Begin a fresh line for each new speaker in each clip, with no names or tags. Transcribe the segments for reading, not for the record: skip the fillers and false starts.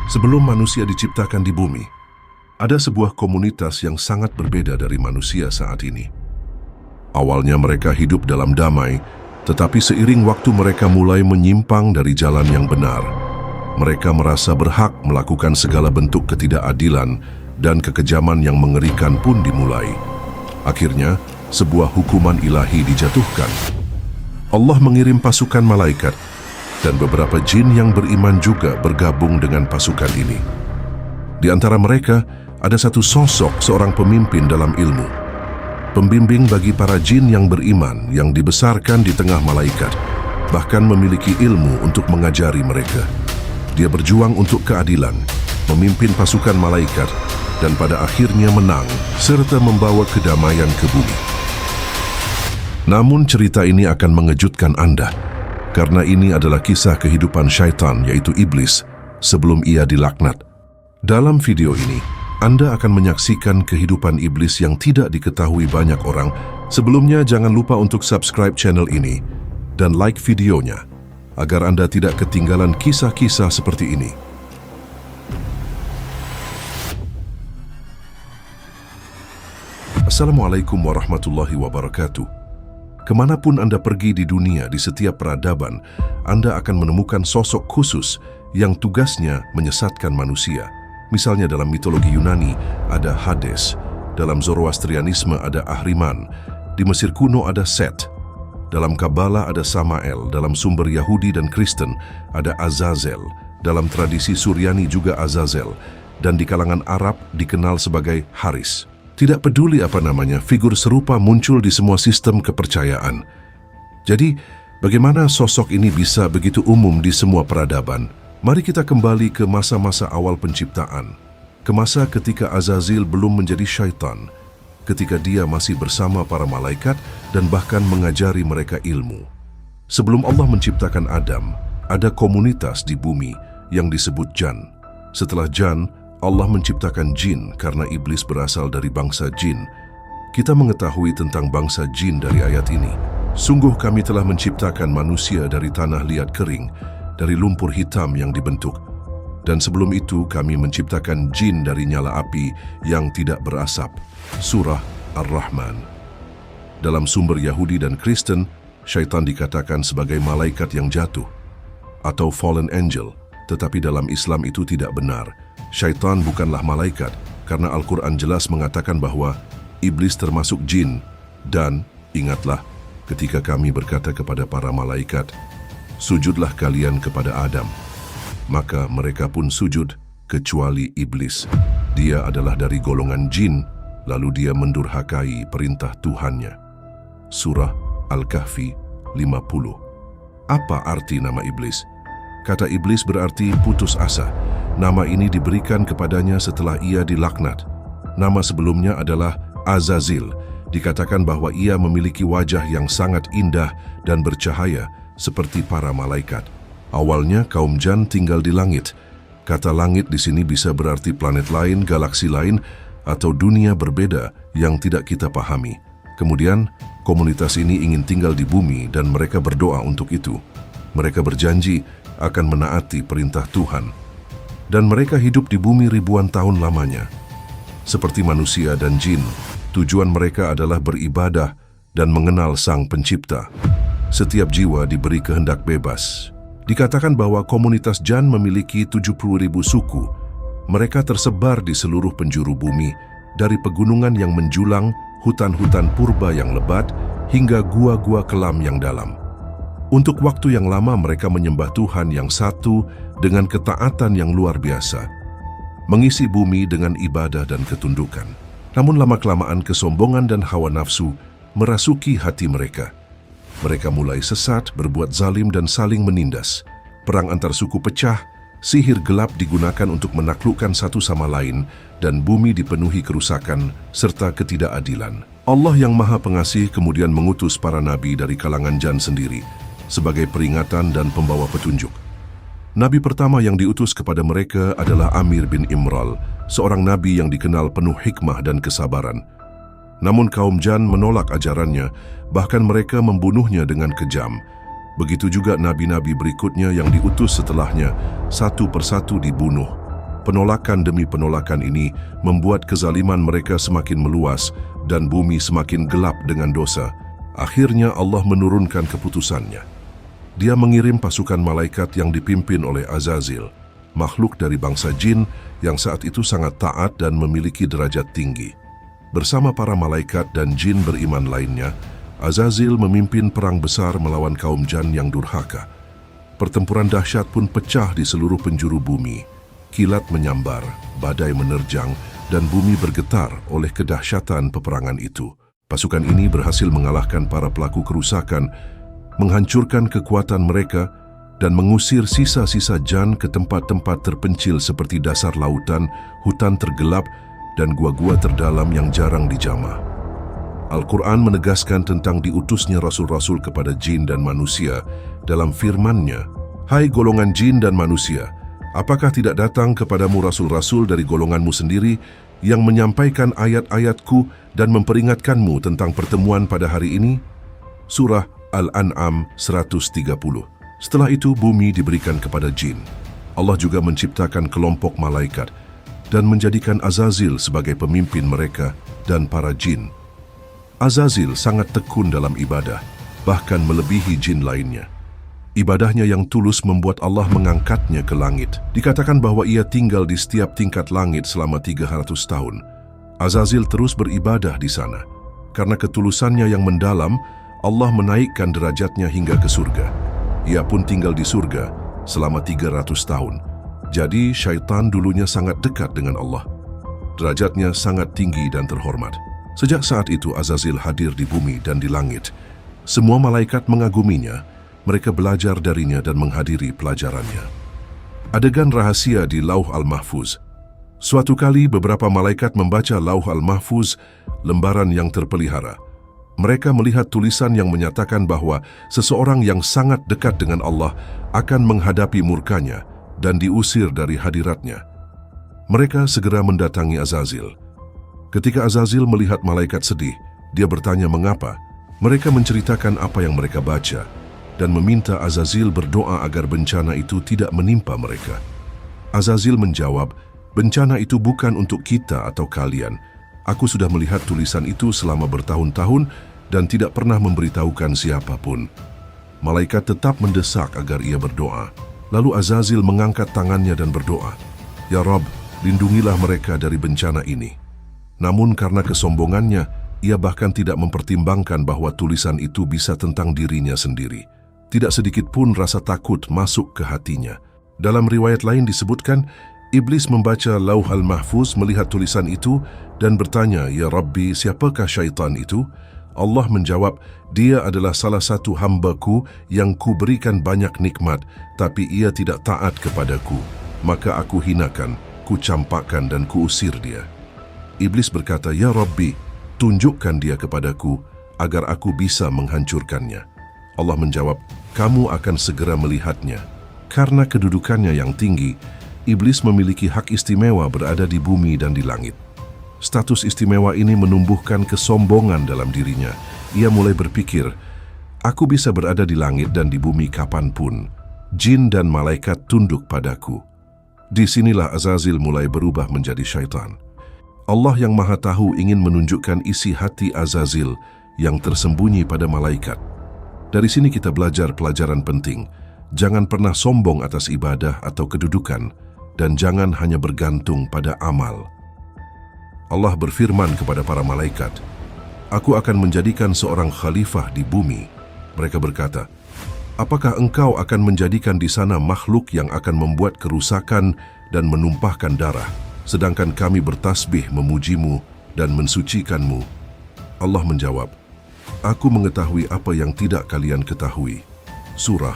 Sebelum manusia diciptakan di bumi, ada sebuah komunitas yang sangat berbeda dari manusia saat ini. Awalnya mereka hidup dalam damai, tetapi seiring waktu mereka mulai menyimpang dari jalan yang benar. Mereka merasa berhak melakukan segala bentuk ketidakadilan dan kekejaman yang mengerikan pun dimulai. Akhirnya, sebuah hukuman ilahi dijatuhkan. Allah mengirim pasukan malaikat, dan beberapa jin yang beriman juga bergabung dengan pasukan ini. Di antara mereka, ada satu sosok seorang pemimpin dalam ilmu. Pembimbing bagi para jin yang beriman yang dibesarkan di tengah malaikat, bahkan memiliki ilmu untuk mengajari mereka. Dia berjuang untuk keadilan, memimpin pasukan malaikat, dan pada akhirnya menang, serta membawa kedamaian ke bumi. Namun cerita ini akan mengejutkan Anda, karena ini adalah kisah kehidupan syaitan, yaitu iblis, sebelum ia dilaknat. Dalam video ini, Anda akan menyaksikan kehidupan iblis yang tidak diketahui banyak orang. Sebelumnya, jangan lupa untuk subscribe channel ini dan like videonya, agar Anda tidak ketinggalan kisah-kisah seperti ini. Assalamualaikum warahmatullahi wabarakatuh. Kemanapun Anda pergi di dunia, di setiap peradaban, Anda akan menemukan sosok khusus yang tugasnya menyesatkan manusia. Misalnya dalam mitologi Yunani ada Hades, dalam Zoroastrianisme ada Ahriman, di Mesir kuno ada Set, dalam Kabbalah ada Samael, dalam sumber Yahudi dan Kristen ada Azazel, dalam tradisi Suryani juga Azazel, dan di kalangan Arab dikenal sebagai Haris. Tidak peduli apa namanya, figur serupa muncul di semua sistem kepercayaan. Jadi, bagaimana sosok ini bisa begitu umum di semua peradaban? Mari kita kembali ke masa-masa awal penciptaan, ke masa ketika Azazil belum menjadi syaitan, ketika dia masih bersama para malaikat dan bahkan mengajari mereka ilmu. Sebelum Allah menciptakan Adam, ada komunitas di bumi yang disebut Jan. Setelah Jan, Allah menciptakan jin karena iblis berasal dari bangsa jin. Kita mengetahui tentang bangsa jin dari ayat ini. Sungguh kami telah menciptakan manusia dari tanah liat kering, dari lumpur hitam yang dibentuk. Dan sebelum itu kami menciptakan jin dari nyala api yang tidak berasap. Surah Ar-Rahman. Dalam sumber Yahudi dan Kristen, syaitan dikatakan sebagai malaikat yang jatuh atau fallen angel. Tetapi dalam Islam itu tidak benar. Syaitan bukanlah malaikat, karena Al-Quran jelas mengatakan bahwa iblis termasuk jin. Dan ingatlah ketika kami berkata kepada para malaikat, sujudlah kalian kepada Adam. Maka mereka pun sujud, kecuali iblis. Dia adalah dari golongan jin, lalu dia mendurhakai perintah Tuhannya. Surah Al-Kahfi 50. Apa arti nama iblis? Kata iblis berarti putus asa. Nama ini diberikan kepadanya setelah ia dilaknat. Nama sebelumnya adalah Azazil. Dikatakan bahwa ia memiliki wajah yang sangat indah dan bercahaya seperti para malaikat. Awalnya kaum Jan tinggal di langit. Kata langit di sini bisa berarti planet lain, galaksi lain, atau dunia berbeda yang tidak kita pahami. Kemudian, komunitas ini ingin tinggal di bumi dan mereka berdoa untuk itu. Mereka berjanji akan menaati perintah Tuhan. Dan mereka hidup di bumi ribuan tahun lamanya. Seperti manusia dan jin, tujuan mereka adalah beribadah dan mengenal Sang Pencipta. Setiap jiwa diberi kehendak bebas. Dikatakan bahwa komunitas Jan memiliki 70.000 suku. Mereka tersebar di seluruh penjuru bumi, dari pegunungan yang menjulang, hutan-hutan purba yang lebat, hingga gua-gua kelam yang dalam. Untuk waktu yang lama mereka menyembah Tuhan yang satu dengan ketaatan yang luar biasa, mengisi bumi dengan ibadah dan ketundukan. Namun lama-kelamaan kesombongan dan hawa nafsu merasuki hati mereka. Mereka mulai sesat, berbuat zalim dan saling menindas. Perang antar suku pecah, sihir gelap digunakan untuk menaklukkan satu sama lain, dan bumi dipenuhi kerusakan serta ketidakadilan. Allah yang Maha Pengasih kemudian mengutus para nabi dari kalangan Jan sendiri, sebagai peringatan dan pembawa petunjuk. Nabi pertama yang diutus kepada mereka adalah Amir bin Imral, seorang nabi yang dikenal penuh hikmah dan kesabaran. Namun kaum Jan menolak ajarannya, bahkan mereka membunuhnya dengan kejam. Begitu juga nabi-nabi berikutnya yang diutus setelahnya, satu persatu dibunuh. Penolakan demi penolakan ini membuat kezaliman mereka semakin meluas dan bumi semakin gelap dengan dosa. Akhirnya Allah menurunkan keputusannya. Dia mengirim pasukan malaikat yang dipimpin oleh Azazil, makhluk dari bangsa jin yang saat itu sangat taat dan memiliki derajat tinggi. Bersama para malaikat dan jin beriman lainnya, Azazil memimpin perang besar melawan kaum Jan yang durhaka. Pertempuran dahsyat pun pecah di seluruh penjuru bumi. Kilat menyambar, badai menerjang, dan bumi bergetar oleh kedahsyatan peperangan itu. Pasukan ini berhasil mengalahkan para pelaku kerusakan, menghancurkan kekuatan mereka, dan mengusir sisa-sisa Jan ke tempat-tempat terpencil seperti dasar lautan, hutan tergelap, dan gua-gua terdalam yang jarang dijamah. Al-Quran menegaskan tentang diutusnya rasul-rasul kepada jin dan manusia dalam firman-Nya, "Hai golongan jin dan manusia, apakah tidak datang kepadamu rasul-rasul dari golonganmu sendiri yang menyampaikan ayat-ayatku dan memperingatkanmu tentang pertemuan pada hari ini?" Surah Al-An'am 130. Setelah itu bumi diberikan kepada jin. Allah juga menciptakan kelompok malaikat dan menjadikan Azazil sebagai pemimpin mereka dan para jin. Azazil sangat tekun dalam ibadah, bahkan melebihi jin lainnya. Ibadahnya yang tulus membuat Allah mengangkatnya ke langit. Dikatakan bahwa ia tinggal di setiap tingkat langit selama 300 tahun. Azazil terus beribadah di sana. Karena ketulusannya yang mendalam, Allah menaikkan derajatnya hingga ke surga. Ia pun tinggal di surga selama 300 tahun. Jadi syaitan dulunya sangat dekat dengan Allah. Derajatnya sangat tinggi dan terhormat. Sejak saat itu Azazil hadir di bumi dan di langit. Semua malaikat mengaguminya. Mereka belajar darinya dan menghadiri pelajarannya. Adegan rahasia di Lauh Al-Mahfuz. Suatu kali beberapa malaikat membaca Lauh Al-Mahfuz, lembaran yang terpelihara. Mereka melihat tulisan yang menyatakan bahwa seseorang yang sangat dekat dengan Allah akan menghadapi murkanya dan diusir dari hadiratnya. Mereka segera mendatangi Azazil. Ketika Azazil melihat malaikat sedih, dia bertanya mengapa. Mereka menceritakan apa yang mereka baca dan meminta Azazil berdoa agar bencana itu tidak menimpa mereka. Azazil menjawab, "Bencana itu bukan untuk kita atau kalian. Aku sudah melihat tulisan itu selama bertahun-tahun dan tidak pernah memberitahukan siapapun." Malaikat tetap mendesak agar ia berdoa. Lalu Azazil mengangkat tangannya dan berdoa, "Ya Rabb, lindungilah mereka dari bencana ini." Namun karena kesombongannya, ia bahkan tidak mempertimbangkan bahwa tulisan itu bisa tentang dirinya sendiri. Tidak sedikit pun rasa takut masuk ke hatinya. Dalam riwayat lain disebutkan, Iblis membaca Lauh Al-Mahfuz melihat tulisan itu dan bertanya, "Ya Rabbi, siapakah syaitan itu?" Allah menjawab, "Dia adalah salah satu hamba-Ku yang Kuberikan banyak nikmat, tapi ia tidak taat kepadaku. Maka aku hinakan, Kucampakkan dan Kuusir dia." Iblis berkata, "Ya Rabbi, tunjukkan dia kepadaku agar aku bisa menghancurkannya." Allah menjawab, "Kamu akan segera melihatnya." Karena kedudukannya yang tinggi, Iblis memiliki hak istimewa berada di bumi dan di langit. Status istimewa ini menumbuhkan kesombongan dalam dirinya. Ia mulai berpikir, "Aku bisa berada di langit dan di bumi kapanpun. Jin dan malaikat tunduk padaku." Disinilah Azazil mulai berubah menjadi syaitan. Allah yang Maha Tahu ingin menunjukkan isi hati Azazil yang tersembunyi pada malaikat. Dari sini kita belajar pelajaran penting. Jangan pernah sombong atas ibadah atau kedudukan, dan jangan hanya bergantung pada amal. Allah berfirman kepada para malaikat, "Aku akan menjadikan seorang khalifah di bumi." Mereka berkata, "Apakah engkau akan menjadikan di sana makhluk yang akan membuat kerusakan dan menumpahkan darah, sedangkan kami bertasbih memujimu dan mensucikanmu?" Allah menjawab, "Aku mengetahui apa yang tidak kalian ketahui." Surah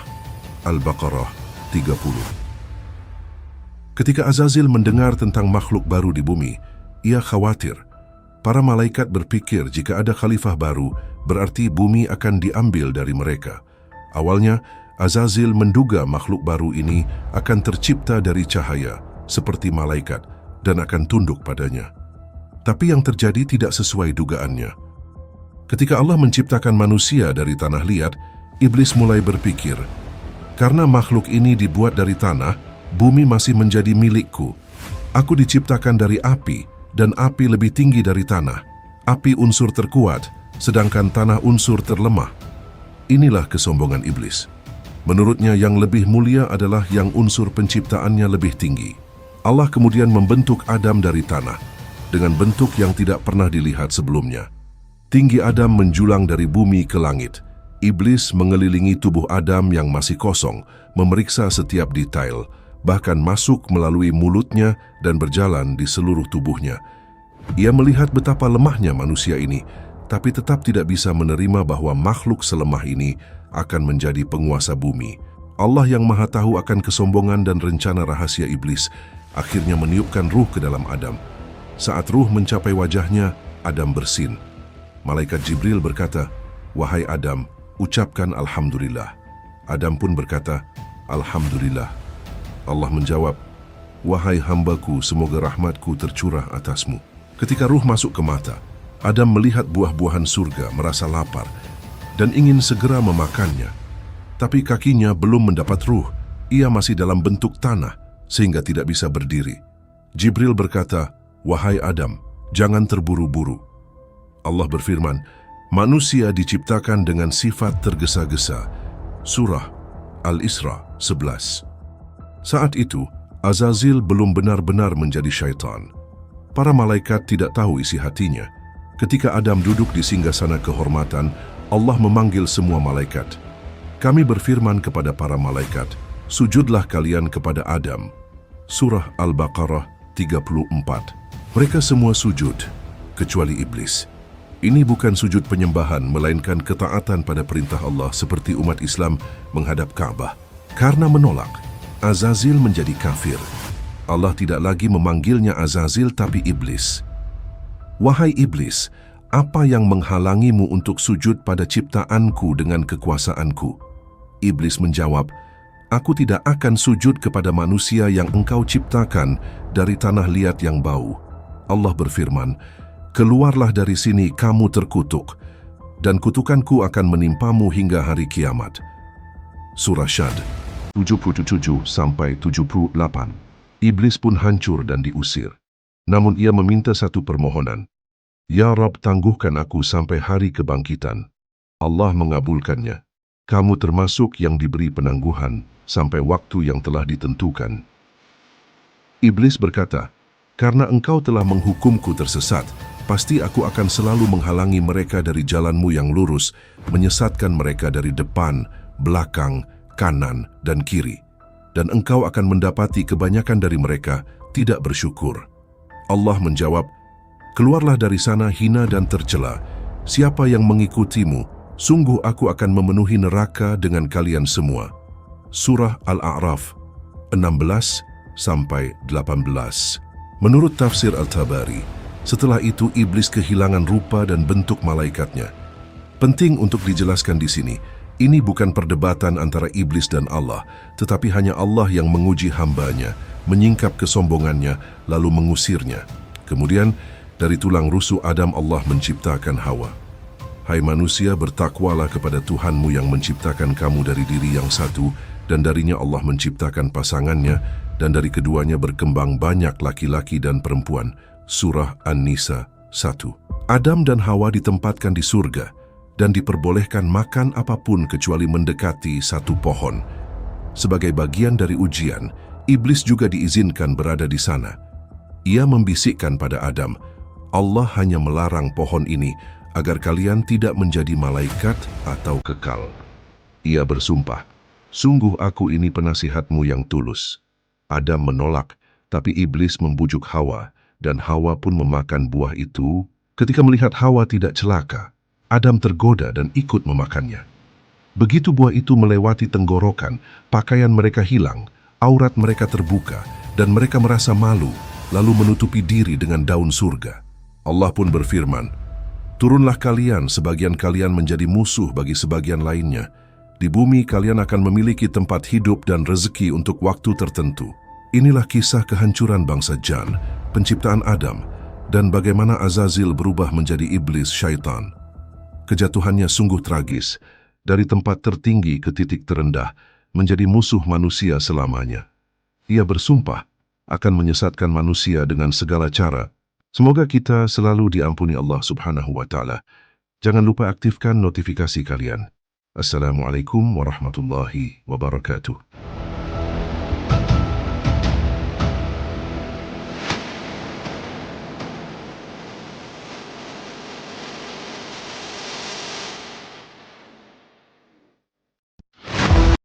Al-Baqarah 30. Ketika Azazil mendengar tentang makhluk baru di bumi, ia khawatir. Para malaikat berpikir jika ada khalifah baru, berarti bumi akan diambil dari mereka. Awalnya, Azazil menduga makhluk baru ini akan tercipta dari cahaya, seperti malaikat, dan akan tunduk padanya. Tapi yang terjadi tidak sesuai dugaannya. Ketika Allah menciptakan manusia dari tanah liat, Iblis mulai berpikir, "Karena makhluk ini dibuat dari tanah, bumi masih menjadi milikku. Aku diciptakan dari api, dan api lebih tinggi dari tanah. Api unsur terkuat, sedangkan tanah unsur terlemah. Inilah kesombongan iblis. Menurutnya yang lebih mulia adalah yang unsur penciptaannya lebih tinggi. Allah kemudian membentuk Adam dari tanah, dengan bentuk yang tidak pernah dilihat sebelumnya. Tinggi Adam menjulang dari bumi ke langit. Iblis mengelilingi tubuh Adam yang masih kosong, memeriksa setiap detail, bahkan masuk melalui mulutnya dan berjalan di seluruh tubuhnya. Ia melihat betapa lemahnya manusia ini, tapi tetap tidak bisa menerima bahwa makhluk selemah ini akan menjadi penguasa bumi. Allah yang Maha Tahu akan kesombongan dan rencana rahasia iblis, akhirnya meniupkan ruh ke dalam Adam. Saat ruh mencapai wajahnya, Adam bersin. Malaikat Jibril berkata, "Wahai Adam, ucapkan Alhamdulillah." Adam pun berkata, "Alhamdulillah." Allah menjawab, "Wahai hambaku, semoga rahmatku tercurah atasmu." Ketika ruh masuk ke mata, Adam melihat buah-buahan surga, merasa lapar, dan ingin segera memakannya. Tapi kakinya belum mendapat ruh, ia masih dalam bentuk tanah, sehingga tidak bisa berdiri. Jibril berkata, "Wahai Adam, jangan terburu-buru." Allah berfirman, "Manusia diciptakan dengan sifat tergesa-gesa." Surah Al-Isra 11. Saat itu, Azazil belum benar-benar menjadi syaitan. Para malaikat tidak tahu isi hatinya. Ketika Adam duduk di singgasana kehormatan, Allah memanggil semua malaikat. Kami berfirman kepada para malaikat, "Sujudlah kalian kepada Adam." Surah Al-Baqarah 34. Mereka semua sujud, kecuali iblis. Ini bukan sujud penyembahan, melainkan ketaatan pada perintah Allah seperti umat Islam menghadap Ka'bah. Karena menolak, Azazil menjadi kafir. Allah tidak lagi memanggilnya Azazil tapi iblis. "Wahai iblis, apa yang menghalangimu untuk sujud pada ciptaanku dengan kekuasaanku?" Iblis menjawab, "Aku tidak akan sujud kepada manusia yang engkau ciptakan dari tanah liat yang bau." Allah berfirman, "Keluarlah dari sini kamu terkutuk, dan kutukanku akan menimpamu hingga hari kiamat." Surah Syad 77-78. Iblis pun hancur dan diusir. Namun ia meminta satu permohonan. "Ya Rabb, tangguhkan aku sampai hari kebangkitan." Allah mengabulkannya. "Kamu termasuk yang diberi penangguhan sampai waktu yang telah ditentukan." Iblis berkata, "Karena engkau telah menghukumku tersesat, pasti aku akan selalu menghalangi mereka dari jalanmu yang lurus, menyesatkan mereka dari depan, belakang, kanan, dan kiri. Dan engkau akan mendapati kebanyakan dari mereka tidak bersyukur." Allah menjawab, "Keluarlah dari sana hina dan tercela. Siapa yang mengikutimu, sungguh aku akan memenuhi neraka dengan kalian semua." Surah Al-A'raf 16-18. Menurut tafsir Al-Tabari, setelah itu iblis kehilangan rupa dan bentuk malaikatnya. Penting untuk dijelaskan di sini, ini bukan perdebatan antara iblis dan Allah, tetapi hanya Allah yang menguji hambanya, menyingkap kesombongannya, lalu mengusirnya. Kemudian, dari tulang rusuk Adam Allah menciptakan Hawa. "Hai manusia, bertakwalah kepada Tuhanmu yang menciptakan kamu dari diri yang satu, dan darinya Allah menciptakan pasangannya, dan dari keduanya berkembang banyak laki-laki dan perempuan." Surah An-Nisa 1. Adam dan Hawa ditempatkan di surga, dan diperbolehkan makan apapun kecuali mendekati satu pohon. Sebagai bagian dari ujian, iblis juga diizinkan berada di sana. Ia membisikkan pada Adam, "Allah hanya melarang pohon ini agar kalian tidak menjadi malaikat atau kekal." Ia bersumpah, "Sungguh aku ini penasihatmu yang tulus." Adam menolak, tapi iblis membujuk Hawa, dan Hawa pun memakan buah itu. Ketika melihat Hawa tidak celaka, Adam tergoda dan ikut memakannya. Begitu buah itu melewati tenggorokan, pakaian mereka hilang, aurat mereka terbuka, dan mereka merasa malu, lalu menutupi diri dengan daun surga. Allah pun berfirman, "Turunlah kalian, sebagian kalian menjadi musuh bagi sebagian lainnya. Di bumi kalian akan memiliki tempat hidup dan rezeki untuk waktu tertentu." Inilah kisah kehancuran bangsa Jan, penciptaan Adam, dan bagaimana Azazil berubah menjadi iblis syaitan. Kejatuhannya sungguh tragis, dari tempat tertinggi ke titik terendah, menjadi musuh manusia selamanya. Ia bersumpah, akan menyesatkan manusia dengan segala cara. Semoga kita selalu diampuni Allah Subhanahu wa Ta'ala. Jangan lupa aktifkan notifikasi kalian. Assalamualaikum warahmatullahi wabarakatuh.